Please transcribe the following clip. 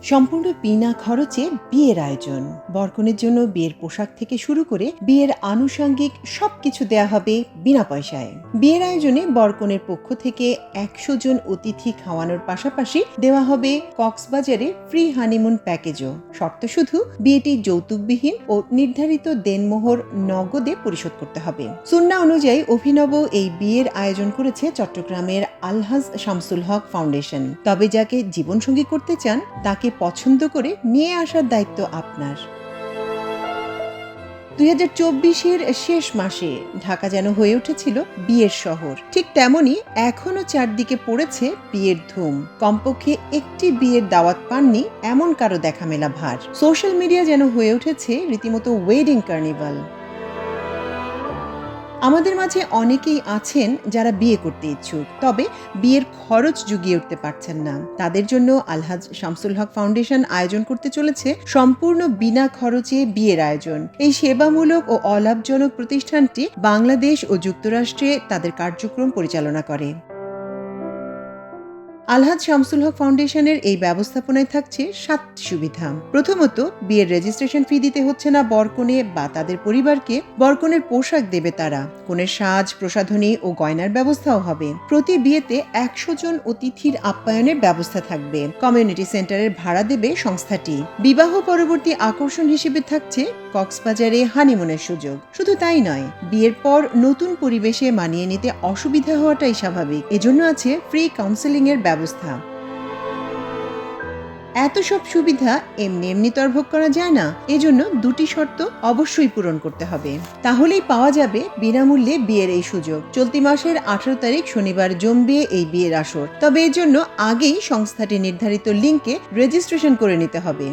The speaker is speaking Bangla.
সম্পূর্ণ বিনা খরচে বিয়ের আয়োজন। বরকনের জন্য বিয়ের পোশাক থেকে শুরু করে বিয়ের আনুষঙ্গিক সবকিছু দেয়া হবে বিনা পয়সায়। বিয়ের আয়োজনে বরকনের পক্ষ থেকে 100 জন অতিথি খাওয়ানোর পাশাপাশি দেওয়া হবে কক্সবাজারে ফ্রি হানিমুন প্যাকেজও। শর্ত শুধু বিয়েটি যৌতুকবিহীন ও নির্ধারিত দেনমোহর নগদে পরিশোধ করতে হবে। সুন্নাহ অনুযায়ী অভিনব এই বিয়ের আয়োজন করেছে চট্টগ্রামের আলহাজ শামসুল হক ফাউন্ডেশন। তবে যাকে জীবনসঙ্গী করতে চান তাকে পছন্দ করে নিয়ে আসার দায়িত্ব আপনার। 2024-এর শেষ মাসে ঢাকা যেন হয়ে উঠেছিল বিয়ের শহর, ঠিক তেমনি এখনো চারদিকে পড়েছে বিয়ের ধুম। কমপক্ষে একটি বিয়ের দাওয়াত পাননি এমন কারো দেখা মেলা ভার। সোশ্যাল মিডিয়া যেন হয়ে উঠেছে রীতিমতো ওয়েডিং কার্নিভাল। আমাদের মাঝে অনেকেই আছেন যারা বিয়ে করতে ইচ্ছুক, তবে বিয়ের খরচ জুগিয়ে উঠতে পারছেন না। তাদের জন্য আলহাজ শামসুল হক ফাউন্ডেশন আয়োজন করতে চলেছে সম্পূর্ণ বিনা খরচে বিয়ের আয়োজন। এই সেবামূলক ও অলাভজনক প্রতিষ্ঠানটি বাংলাদেশ ও যুক্তরাষ্ট্রে তাদের কার্যক্রম পরিচালনা করে। আলহাজ শামসুল হক ফাউন্ডেশনের এই ব্যবস্থাপনায় থাকছে 7টি সুবিধা। প্রথমত, বিয়ের রেজিস্ট্রেশন ফি দিতে হচ্ছে না বরকনে বা তাদের পরিবারকে। বরকনের পোশাক দেবে তারা, কনের সাজ, প্রসাধনী ও গয়নার ব্যবস্থাও হবে। প্রতি বিয়েতে 100 জন অতিথির আপ্যায়নের ব্যবস্থা থাকবে। কমিউনিটি সেন্টারের ভাড়া দেবে সংস্থাটি। বিবাহ পরবর্তী আকর্ষণ হিসেবে থাকছে কক্সবাজারে হানিমুনের সুযোগ। শুধু তাই নয়, বিয়ের পর নতুন পরিবেশে মানিয়ে নিতে অসুবিধা হওয়াটাই স্বাভাবিক। এজন্য আছে ফ্রি কাউন্সেলিং এর ব্যবস্থা। এত সব সুবিধা এমনি এমনি তো আর ভোগ করা যায় না। এজন্য দুটি শর্ত অবশ্যই পূরণ করতে হবে, তাহলেই পাওয়া যাবে বিনামূল্যে বিয়ের এই সুযোগ। চলতি মাসের 18 তারিখ শনিবার জমবে এই বিয়ের আসর। তবে এর জন্য আগেই সংস্থাটি নির্ধারিত লিংকে রেজিস্ট্রেশন করে নিতে হবে।